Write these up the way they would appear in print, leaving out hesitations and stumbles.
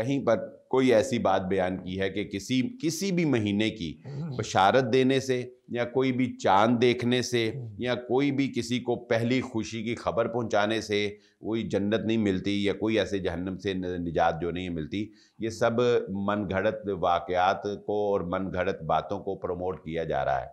کہیں پر کوئی ایسی بات بیان کی ہے کہ کسی بھی مہینے کی بشارت دینے سے یا کوئی بھی چاند دیکھنے سے یا کوئی بھی کسی کو پہلی خوشی کی خبر پہنچانے سے کوئی جنت نہیں ملتی یا کوئی ایسے جہنم سے نجات جو نہیں ملتی. یہ سب من گھڑت واقعات کو اور من گھڑت باتوں کو پروموٹ کیا جا رہا ہے.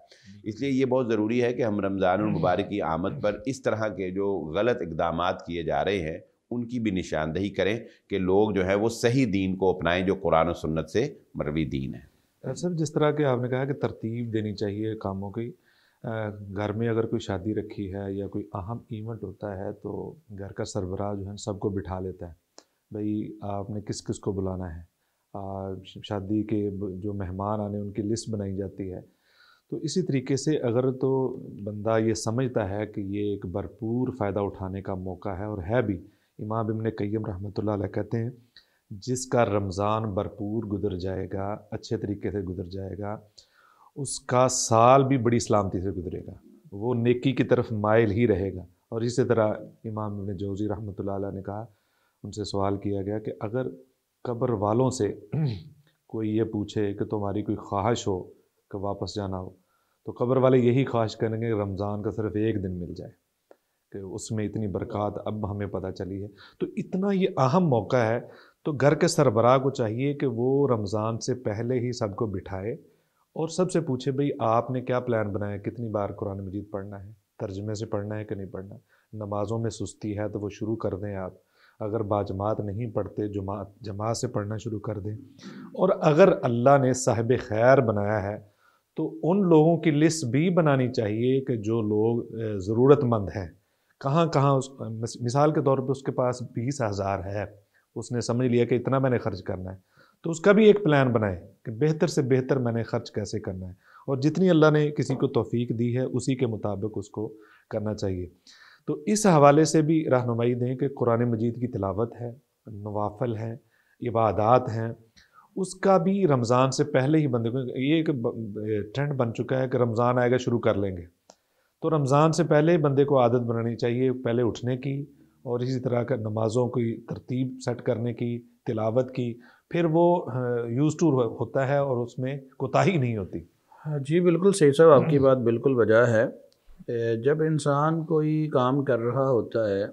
اس لیے یہ بہت ضروری ہے کہ ہم رمضان المبارک کی آمد پر اس طرح کے جو غلط اقدامات کیے جا رہے ہیں ان کی بھی نشاندہی کریں کہ لوگ جو ہے وہ صحیح دین کو اپنائیں جو قرآن و سنت سے مروی دین ہے. سر جس طرح کہ آپ نے کہا کہ ترتیب دینی چاہیے کاموں کی، گھر میں اگر کوئی شادی رکھی ہے یا کوئی اہم ایونٹ ہوتا ہے تو گھر کا سربراہ جو ہے سب کو بٹھا لیتا ہے، بھئی آپ نے کس کس کو بلانا ہے، شادی کے جو مہمان آنے ان کی لسٹ بنائی جاتی ہے. تو اسی طریقے سے اگر تو بندہ یہ سمجھتا ہے کہ یہ ایک بھرپور فائدہ اٹھانے کا موقع ہے، اور ہے بھی، امام ابن قیم رحمۃ اللہ علیہ کہتے ہیں جس کا رمضان بھرپور گزر جائے گا، اچھے طریقے سے گزر جائے گا، اس کا سال بھی بڑی سلامتی سے گزرے گا، وہ نیکی کی طرف مائل ہی رہے گا. اور اسی طرح امام ابن جوزی رحمۃ اللہ علیہ نے کہا، ان سے سوال کیا گیا کہ اگر قبر والوں سے کوئی یہ پوچھے کہ تمہاری کوئی خواہش ہو کہ واپس جانا ہو، تو قبر والے یہی خواہش کریں گے کہ رمضان کا صرف ایک دن مل جائے، کہ اس میں اتنی برکات اب ہمیں پتہ چلی ہے. تو اتنا یہ اہم موقع ہے، تو گھر کے سربراہ کو چاہیے کہ وہ رمضان سے پہلے ہی سب کو بٹھائے اور سب سے پوچھے بھئی آپ نے کیا پلان بنایا، کتنی بار قرآن مجید پڑھنا ہے، ترجمے سے پڑھنا ہے کہ نہیں پڑھنا، نمازوں میں سستی ہے تو وہ شروع کر دیں آپ، اگر باجماعت نہیں پڑھتے جماعت سے پڑھنا شروع کر دیں، اور اگر اللہ نے صاحب خیر بنایا ہے تو ان لوگوں کی لسٹ بھی بنانی چاہیے کہ جو لوگ ضرورت مند ہیں، کہاں مثال کے طور پہ اس کے پاس 20,000 ہے، اس نے سمجھ لیا کہ اتنا میں نے خرچ کرنا ہے، تو اس کا بھی ایک پلان بنائے کہ بہتر سے بہتر میں نے خرچ کیسے کرنا ہے، اور جتنی اللہ نے کسی کو توفیق دی ہے اسی کے مطابق اس کو کرنا چاہیے. تو اس حوالے سے بھی رہنمائی دیں کہ قرآن مجید کی تلاوت ہے، نوافل ہیں، عبادات ہیں، اس کا بھی رمضان سے پہلے ہی بندے کو، یہ ایک ٹرینڈ بن چکا ہے کہ رمضان آئے گا شروع کر لیں گے، تو رمضان سے پہلے ہی بندے کو عادت بنانی چاہیے پہلے اٹھنے کی، اور اسی طرح کا نمازوں کی ترتیب سیٹ کرنے کی، تلاوت کی، پھر وہ یوز ٹو ہوتا ہے اور اس میں کوتاہی نہیں ہوتی. جی بالکل صحیح صاحب، آپ کی بات بالکل وجہ ہے. جب انسان کوئی کام کر رہا ہوتا ہے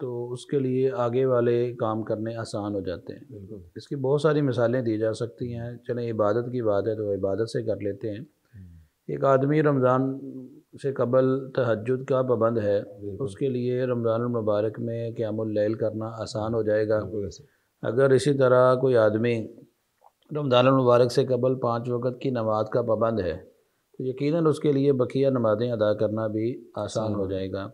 تو اس کے لیے آگے والے کام کرنے آسان ہو جاتے ہیں. بالکل اس کی بہت ساری مثالیں دی جا سکتی ہیں. چلیں عبادت کی بات ہے تو عبادت سے کر لیتے ہیں. ایک آدمی رمضان سے قبل تہجد کا پابند ہے، اس کے لیے رمضان المبارک میں قیام اللیل کرنا آسان ہو جائے گا. اگر اسی طرح کوئی آدمی رمضان المبارک سے قبل 5 وقت کی نماز کا پابند ہے تو یقیناً اس کے لیے بقیہ نمازیں ادا کرنا بھی آسان ہو جائے گا.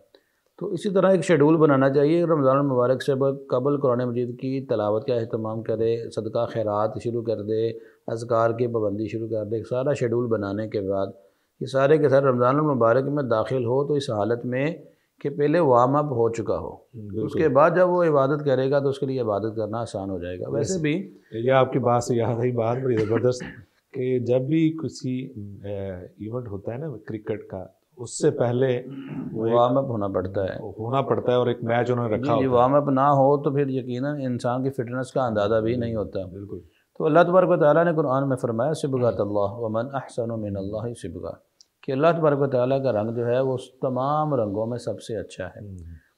تو اسی طرح ایک شیڈول بنانا چاہیے، رمضان المبارک سے قبل قرآن مجید کی تلاوت کا اہتمام کرے، صدقہ خیرات شروع کر دے، اذکار کی پابندی شروع کر دے. سارا شیڈول بنانے کے بعد یہ سارے کے سارے رمضان المبارک میں داخل ہو تو اس حالت میں کہ پہلے وارم اپ ہو چکا ہو، اس کے بعد جب وہ عبادت کرے گا تو اس کے لیے عبادت کرنا آسان ہو جائے گا. ویسے بھی یہ آپ کی بات سے یاد آئی بات بڑی زبردست کہ جب بھی کسی ایونٹ ہوتا ہے نا کرکٹ کا، اس سے پہلے وارم اپ ہونا پڑتا ہے اور ایک میچ انہوں نے رکھا ہوتا ہے. وارم اپ نہ ہو تو پھر یقیناً انسان کی فٹنس کا اندازہ بھی نہیں ہوتا. بالکل. تو اللہ تبارک و تعالیٰ نے قرآن میں فرمایا صبغۃ اللہ ومن احسن من اللہ صبغہ، کہ اللہ تبارک و تعالیٰ کا رنگ جو ہے وہ تمام رنگوں میں سب سے اچھا ہے.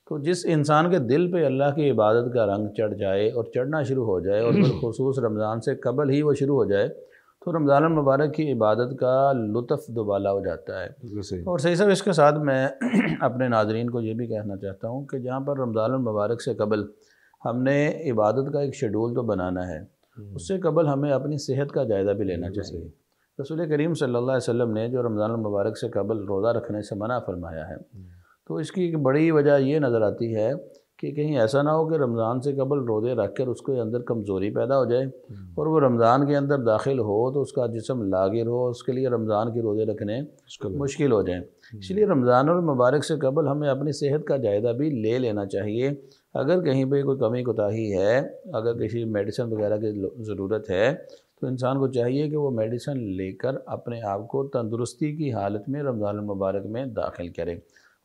تو جس انسان کے دل پہ اللہ کی عبادت کا رنگ چڑھ جائے اور چڑھنا شروع ہو جائے، اور بالخصوص رمضان سے قبل ہی وہ شروع ہو جائے، تو رمضان المبارک کی عبادت کا لطف دوبالا ہو جاتا ہے. اور صحیح صاحب اس کے ساتھ میں اپنے ناظرین کو یہ بھی کہنا چاہتا ہوں کہ جہاں پر رمضان المبارک سے قبل ہم نے عبادت کا ایک شیڈول تو بنانا ہے، اس سے قبل ہمیں اپنی صحت کا جائزہ بھی لینا چاہیے. رسول کریم صلی اللہ علیہ وسلم نے جو رمضان المبارک سے قبل روزہ رکھنے سے منع فرمایا ہے، تو اس کی ایک بڑی وجہ یہ نظر آتی ہے کہ کہیں ایسا نہ ہو کہ رمضان سے قبل روزے رکھ کر اس کے اندر کمزوری پیدا ہو جائے اور وہ رمضان کے اندر داخل ہو تو اس کا جسم لاغر ہو، اس کے لیے رمضان کے روزے رکھنے مشکل ہو جائیں. اس لیے رمضان المبارک سے قبل ہمیں اپنی صحت کا جائزہ بھی لے لینا چاہیے. اگر کہیں پہ کوئی کمی کوتاہی ہے، اگر کسی میڈیسن وغیرہ کی ضرورت ہے تو انسان کو چاہیے کہ وہ میڈیسن لے کر اپنے آپ کو تندرستی کی حالت میں رمضان المبارک میں داخل کرے،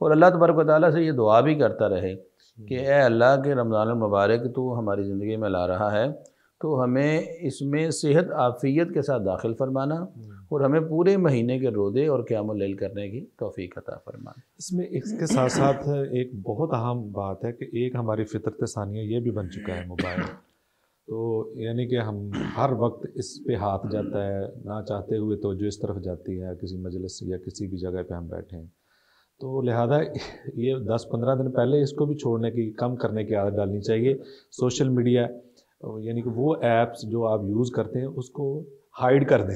اور اللہ تبارک و تعالیٰ سے یہ دعا بھی کرتا رہے کہ اے اللہ کے رمضان المبارک تو ہماری زندگی میں لا رہا ہے تو ہمیں اس میں صحت عافیت کے ساتھ داخل فرمانا اور ہمیں پورے مہینے کے روزے اور قیام اللیل کرنے کی توفیق عطا فرمانا۔ اس میں اس کے ساتھ ساتھ ایک بہت اہم بات ہے کہ ایک ہماری فطرت ثانیہ یہ بھی بن چکا ہے موبائل، تو یعنی کہ ہم ہر وقت اس پہ ہاتھ جاتا ہے، نہ چاہتے ہوئے توجہ اس طرف جاتی ہے، کسی مجلس یا کسی بھی جگہ پہ ہم بیٹھے ہیں، تو لہذا یہ 10-15 دن پہلے اس کو بھی چھوڑنے کی، کم کرنے کی عادت ڈالنی چاہیے۔ سوشل میڈیا یعنی کہ وہ ایپس جو آپ یوز کرتے ہیں اس کو ہائیڈ کر دیں،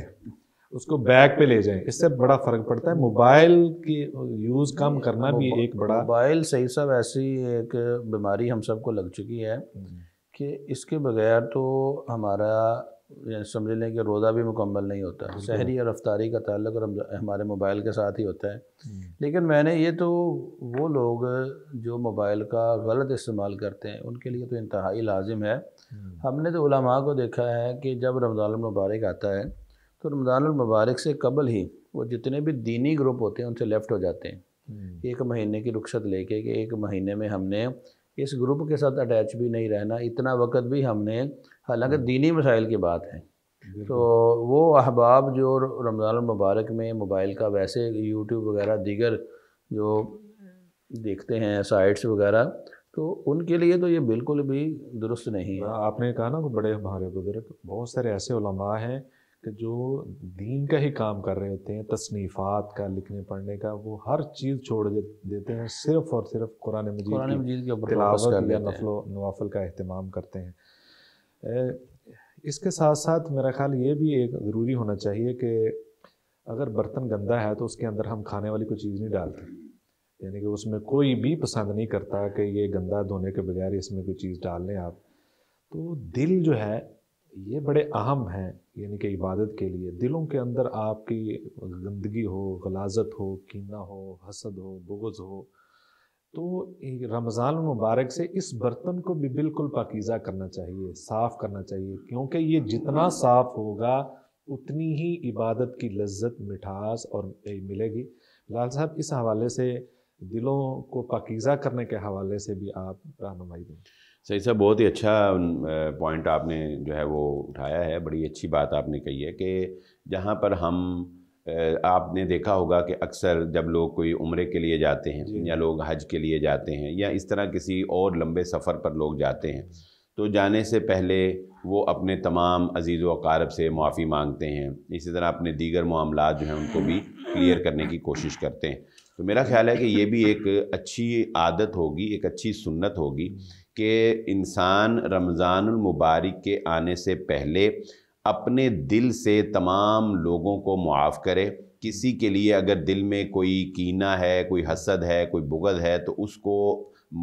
اس کو بیک پہ لے جائیں، اس سے بڑا فرق پڑتا ہے۔ موبائل کی یوز کم کرنا بھی ایک بڑا، موبائل صحیح صاحب ایسی ایک بیماری ہم سب کو لگ چکی ہے کہ اس کے بغیر تو ہمارا سمجھ لیں کہ روزہ بھی مکمل نہیں ہوتا، سحری اور افطاری کا تعلق ہمارے موبائل کے ساتھ ہی ہوتا ہے۔ لیکن میں نے یہ تو وہ لوگ جو موبائل کا غلط استعمال کرتے ہیں ان کے لیے تو انتہائی لازم ہے۔ ہم نے تو علماء کو دیکھا ہے کہ جب رمضان المبارک آتا ہے تو رمضان المبارک سے قبل ہی وہ جتنے بھی دینی گروپ ہوتے ہیں ان سے لیفٹ ہو جاتے ہیں، ایک مہینے کی رخصت لے کے کہ ایک مہینے میں ہم نے اس گروپ کے ساتھ اٹیچ بھی نہیں رہنا، اتنا وقت بھی ہم نے، حالانکہ دینی مسائل کی بات ہے، تو وہ احباب جو رمضان المبارک میں موبائل کا ویسے یوٹیوب وغیرہ دیگر جو دیکھتے ہیں سائٹس وغیرہ، تو ان کے لیے تو یہ بالکل بھی درست نہیں ہے۔ آپ نے کہا نا کہ بڑے ہمارے بزرگ، بہت سارے ایسے علماء ہیں کہ جو دین کا ہی کام کر رہے ہوتے ہیں، تصنیفات کا، لکھنے پڑھنے کا، وہ ہر چیز چھوڑ دیتے ہیں، صرف اور صرف قرآن مجید کی تلاوت یا نفل و نوافل کا اہتمام کرتے ہیں۔ اس کے ساتھ ساتھ میرا خیال یہ بھی ایک ضروری ہونا چاہیے کہ اگر برتن گندا ہے تو اس کے اندر ہم کھانے والی کوئی چیز نہیں ڈالتے، یعنی کہ اس میں کوئی بھی پسند نہیں کرتا کہ یہ گندا دھونے کے بغیر اس میں کوئی چیز ڈال لیں آپ۔ تو دل جو ہے یہ بڑے اہم ہیں، یعنی کہ عبادت کے لیے دلوں کے اندر آپ کی گندگی ہو، غلاظت ہو، کینہ ہو، حسد ہو، بغض ہو، تو رمضان المبارک سے اس برتن کو بھی بالکل پاکیزہ کرنا چاہیے، صاف کرنا چاہیے، کیونکہ یہ جتنا صاف ہوگا اتنی ہی عبادت کی لذت، مٹھاس اور ملے گی۔ لال صاحب اس حوالے سے دلوں کو پاکیزہ کرنے کے حوالے سے بھی آپ رہنمائی دیں۔ صحیح صاحب، بہت ہی اچھا پوائنٹ آپ نے جو ہے وہ اٹھایا ہے، بڑی اچھی بات آپ نے کہی ہے کہ جہاں پر ہم، آپ نے دیکھا ہوگا کہ اکثر جب لوگ کوئی عمرے کے لیے جاتے ہیں یا لوگ حج کے لیے جاتے ہیں یا اس طرح کسی اور لمبے سفر پر لوگ جاتے ہیں، تو جانے سے پہلے وہ اپنے تمام عزیز و اقارب سے معافی مانگتے ہیں، اسی طرح اپنے دیگر معاملات جو ہیں ان کو بھی کلیئر کرنے کی کوشش کرتے ہیں۔ تو میرا خیال ہے کہ یہ بھی ایک اچھی عادت ہوگی، ایک اچھی سنت ہوگی کہ انسان رمضان المبارک کے آنے سے پہلے اپنے دل سے تمام لوگوں کو معاف کرے۔ کسی کے لیے اگر دل میں کوئی کینہ ہے، کوئی حسد ہے، کوئی بغض ہے، تو اس کو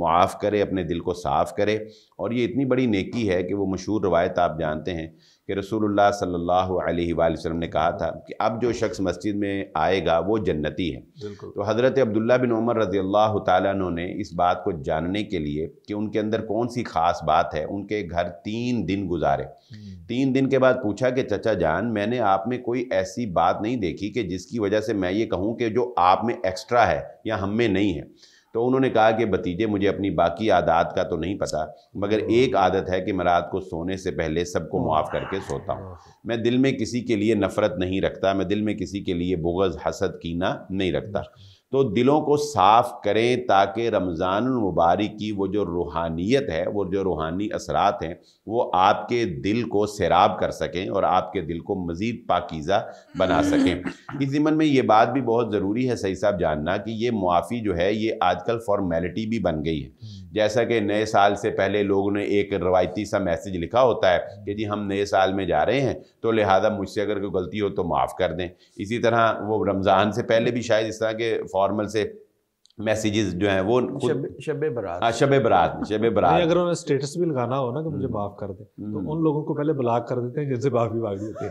معاف کرے، اپنے دل کو صاف کرے۔ اور یہ اتنی بڑی نیکی ہے کہ وہ مشہور روایت آپ جانتے ہیں کہ رسول اللہ صلی اللہ علیہ وآلہ وسلم نے کہا تھا کہ اب جو شخص مسجد میں آئے گا وہ جنتی ہے۔ تو حضرت عبداللہ بن عمر رضی اللہ تعالیٰ عنہ نے اس بات کو جاننے کے لیے کہ ان کے اندر کون سی خاص بات ہے، ان کے گھر 3 دن گزارے۔ 3 دن کے بعد پوچھا کہ چچا جان، میں نے آپ میں کوئی ایسی بات نہیں دیکھی کہ جس کی وجہ سے میں یہ کہوں کہ جو آپ میں ایکسٹرا ہے یا ہم میں نہیں ہے۔ تو انہوں نے کہا کہ بھتیجے، مجھے اپنی باقی عادات کا تو نہیں پتہ، مگر ایک عادت ہے کہ میں رات کو سونے سے پہلے سب کو معاف کر کے سوتا ہوں۔ میں دل میں کسی کے لیے نفرت نہیں رکھتا، میں دل میں کسی کے لیے بغض، حسد، کینہ نہیں رکھتا۔ تو دلوں کو صاف کریں تاکہ رمضان المبارک کی وہ جو روحانیت ہے، وہ جو روحانی اثرات ہیں، وہ آپ کے دل کو سیراب کر سکیں اور آپ کے دل کو مزید پاکیزہ بنا سکیں۔ اس ضمن میں یہ بات بھی بہت ضروری ہے صحیح صاحب جاننا کہ یہ معافی جو ہے یہ آج کل فارمیلٹی بھی بن گئی ہے۔ جیسا کہ نئے سال سے پہلے لوگوں نے ایک روایتی سا میسیج لکھا ہوتا ہے کہ جی ہم نئے سال میں جا رہے ہیں تو لہٰذا مجھ سے اگر کوئی غلطی ہو تو معاف کر دیں۔ اسی طرح وہ رمضان سے پہلے بھی شاید اس طرح کے فارمل سے میسیجز جو ہیں وہ شب برات، شب برات اگر انہیں اسٹیٹس بھی لگانا ہو نا کہ مجھے معاف کر دیں تو ان لوگوں کو پہلے بلاک کر دیتے ہیں جن سے معافی مانگی ہوتی ہے۔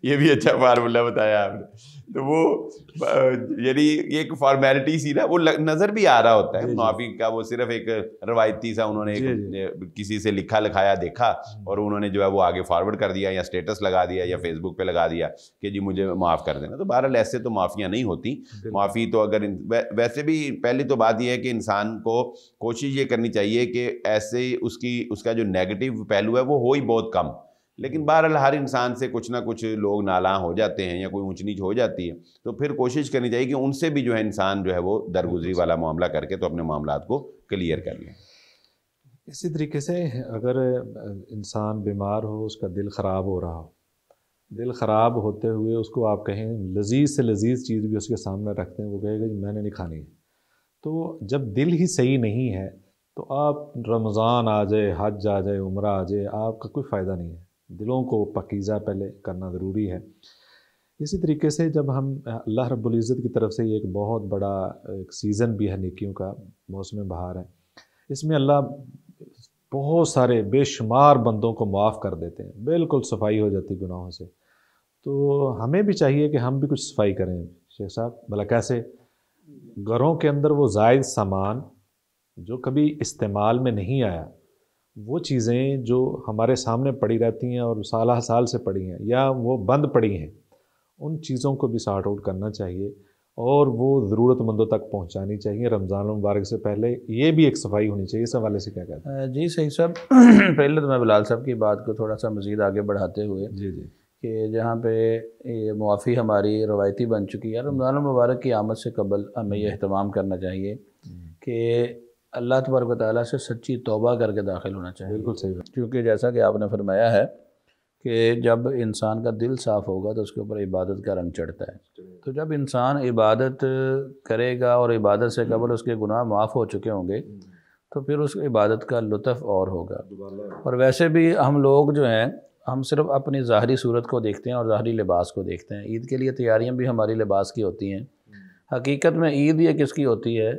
یہ بھی اچھا فارمولہ بتایا آپ نے۔ تو وہ یعنی ایک فارمیلٹی سی نا وہ نظر بھی آ رہا ہوتا ہے معافی کا، وہ صرف ایک روایتی سا انہوں نے کسی سے لکھا لکھایا دیکھا اور انہوں نے جو ہے وہ آگے فارورڈ کر دیا یا اسٹیٹس لگا دیا یا فیس بک پہ لگا دیا کہ جی مجھے معاف کر دینا. تو بہرحال ایسے تو معافیاں نہیں ہوتی. معافی تو اگر ویسے بھی پہلی تو بات یہ ہے کہ انسان کو کوشش یہ کرنی چاہیے کہ ایسے اس کا جو نیگیٹو پہلو ہے وہ ہو ہی بہت کم. لیکن بہرحال ہر انسان سے کچھ نہ کچھ لوگ نالاں ہو جاتے ہیں یا کوئی اونچ نیچ ہو جاتی ہے، تو پھر کوشش کرنی چاہیے کہ ان سے بھی جو ہے انسان جو ہے وہ درگزری والا معاملہ کر کے تو اپنے معاملات کو کلیئر کر لیں. اسی طریقے سے اگر انسان بیمار ہو، اس کا دل خراب ہو رہا ہو، دل خراب ہوتے ہوئے اس کو آپ کہیں لذیذ سے لذیذ چیز بھی اس کے سامنے رکھتے ہیں، وہ کہے گا میں نے نہیں کھانی ہے. تو جب دل ہی صحیح نہیں ہے تو آپ رمضان آ جائے، حج آ جائے، عمرہ آ جائے، آپ کا کوئی فائدہ نہیں ہے. دلوں کو پاکیزہ پہلے کرنا ضروری ہے. اسی طریقے سے جب ہم اللہ رب العزت کی طرف سے یہ ایک بہت بڑا ایک سیزن بھی ہے نیکیوں کا، موسم بہار ہے، اس میں اللہ بہت سارے بے شمار بندوں کو معاف کر دیتے ہیں، بالکل صفائی ہو جاتی گناہوں سے. تو ہمیں بھی چاہیے کہ ہم بھی کچھ صفائی کریں. شیخ صاحب بھلا کیسے؟ گھروں کے اندر وہ زائد سامان جو کبھی استعمال میں نہیں آیا، وہ چیزیں جو ہمارے سامنے پڑی رہتی ہیں اور سالہ سال سے پڑی ہیں یا وہ بند پڑی ہیں، ان چیزوں کو بھی سارٹ آؤٹ کرنا چاہیے اور وہ ضرورت مندوں تک پہنچانی چاہیے. رمضان المبارک سے پہلے یہ بھی ایک صفائی ہونی چاہیے. اس حوالے سے کیا کہتے ہیں؟ جی صحیح صاحب، پہلے تو میں بلال صاحب کی بات کو تھوڑا سا مزید آگے بڑھاتے ہوئے جی کہ جہاں پہ یہ معافی ہماری روایتی بن چکی ہے، رمضان المبارک کی آمد سے قبل ہمیں یہ اہتمام کرنا چاہیے کہ اللہ تبارک و تعالیٰ سے سچی توبہ کر کے داخل ہونا چاہیے. بالکل صحیح بات. کیونکہ جیسا کہ آپ نے فرمایا ہے کہ جب انسان کا دل صاف ہوگا تو اس کے اوپر عبادت کا رنگ چڑھتا ہے. تو جب انسان عبادت کرے گا اور عبادت سے قبل اس کے گناہ معاف ہو چکے ہوں گے تو پھر اس عبادت کا لطف اور ہوگا. اور ویسے بھی ہم لوگ جو ہیں ہم صرف اپنی ظاہری صورت کو دیکھتے ہیں اور ظاہری لباس کو دیکھتے ہیں. عید کے لیے تیاریاں بھی ہماری لباس کی ہوتی ہیں. حقیقت میں عید یہ کس کی ہوتی ہے؟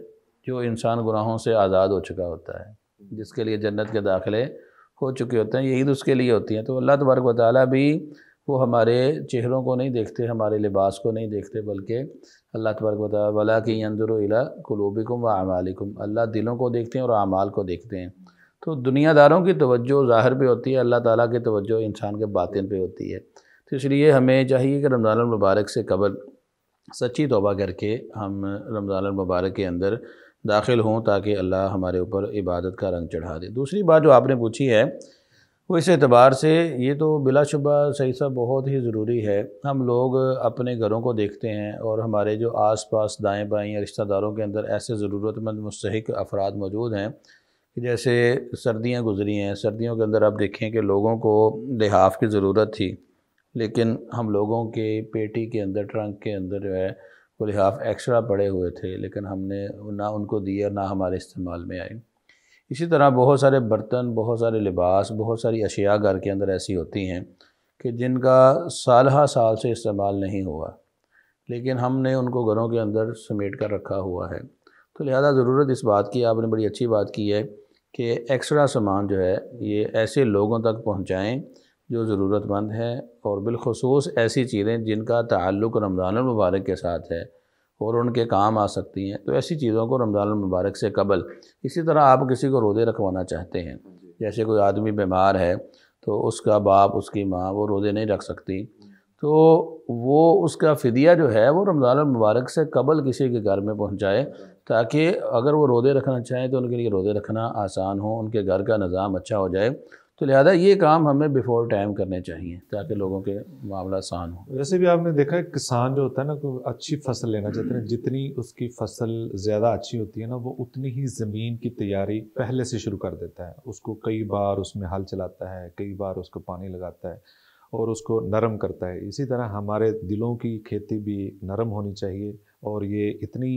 جو انسان گناہوں سے آزاد ہو چکا ہوتا ہے، جس کے لیے جنت کے داخلے ہو چکے ہوتے ہیں، یہ عید اس کے لیے ہوتی ہے. تو اللہ تبارک و تعالیٰ بھی وہ ہمارے چہروں کو نہیں دیکھتے، ہمارے لباس کو نہیں دیکھتے، بلکہ اللہ تبارک و تعالیٰ وَلَٰكِن يَنظُرُ إِلَىٰ قُلُوبِكُمْ وَأَعْمَالِكُمْ، اللہ دلوں کو دیکھتے ہیں اور اعمال کو دیکھتے ہیں. تو دنیا داروں کی توجہ ظاہر پہ ہوتی ہے، اللہ تعالیٰ کی توجہ انسان کے باطن پہ ہوتی ہے. تو اس لیے ہمیں چاہیے کہ رمضان المبارک سے قبل سچی توبہ کر کے ہم رمضان المبارک کے اندر داخل ہوں تاکہ اللہ ہمارے اوپر عبادت کا رنگ چڑھا دے. دوسری بات جو آپ نے پوچھی ہے وہ اس اعتبار سے یہ تو بلا شبہ صحیح صاحب بہت ہی ضروری ہے. ہم لوگ اپنے گھروں کو دیکھتے ہیں اور ہمارے جو آس پاس دائیں بائیں یا رشتہ داروں کے اندر ایسے ضرورت مند مستحق افراد موجود ہیں کہ جیسے سردیاں گزری ہیں، سردیوں کے اندر آپ دیکھیں کہ لوگوں کو لحاف کی ضرورت تھی، لیکن ہم لوگوں کے پیٹی کے اندر ٹرنک کے اندر جو ہے وہ لحاف ایکسٹرا پڑے ہوئے تھے، لیکن ہم نے نہ ان کو دیے نہ ہمارے استعمال میں آئے. اسی طرح بہت سارے برتن، بہت سارے لباس، بہت ساری اشیاء گھر کے اندر ایسی ہوتی ہیں کہ جن کا سالہ سال سے استعمال نہیں ہوا، لیکن ہم نے ان کو گھروں کے اندر سمیٹ کر رکھا ہوا ہے. تو لہذا ضرورت اس بات کی، آپ نے بڑی اچھی بات کی ہے کہ ایکسٹرا سامان جو ہے یہ ایسے لوگوں تک پہنچائیں جو ضرورت مند ہیں، اور بالخصوص ایسی چیزیں جن کا تعلق رمضان المبارک کے ساتھ ہے اور ان کے کام آ سکتی ہیں. تو ایسی چیزوں کو رمضان المبارک سے قبل، اسی طرح آپ کسی کو روزے رکھوانا چاہتے ہیں، جیسے کوئی آدمی بیمار ہے تو اس کا باپ، اس کی ماں وہ روزے نہیں رکھ سکتی، تو وہ اس کا فدیہ جو ہے وہ رمضان المبارک سے قبل کسی کے گھر میں پہنچائے تاکہ اگر وہ روزے رکھنا چاہیں تو ان کے لیے روزے رکھنا آسان ہو، ان کے گھر کا نظام اچھا ہو جائے. تو لہذا یہ کام ہمیں بیفور ٹائم کرنے چاہیے تاکہ لوگوں کے معاملہ آسان ہوں. ویسے بھی آپ نے دیکھا ہے کسان جو ہوتا ہے نا کوئی اچھی فصل لینا چاہتے ہیں، جتنی اس کی فصل زیادہ اچھی ہوتی ہے نا وہ اتنی ہی زمین کی تیاری پہلے سے شروع کر دیتا ہے. اس کو کئی بار اس میں ہل چلاتا ہے، کئی بار اس کو پانی لگاتا ہے اور اس کو نرم کرتا ہے. اسی طرح ہمارے دلوں کی کھیتی بھی نرم ہونی چاہیے اور یہ اتنی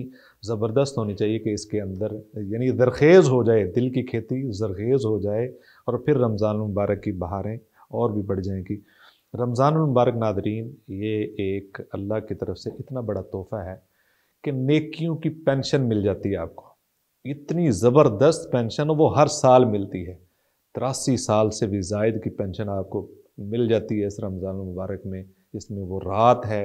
زبردست ہونی چاہیے کہ اس کے اندر یعنی زرخیز ہو جائے، دل کی کھیتی زرخیز ہو جائے اور پھر رمضان المبارک کی بہاریں اور بھی بڑھ جائیں گی. رمضان المبارک ناظرین یہ ایک اللہ کی طرف سے اتنا بڑا تحفہ ہے کہ نیکیوں کی پینشن مل جاتی ہے آپ کو، اتنی زبردست پینشن وہ ہر سال ملتی ہے. 83 سال سے بھی زائد کی پینشن آپ کو مل جاتی ہے اس رمضان المبارک میں، جس میں وہ رات ہے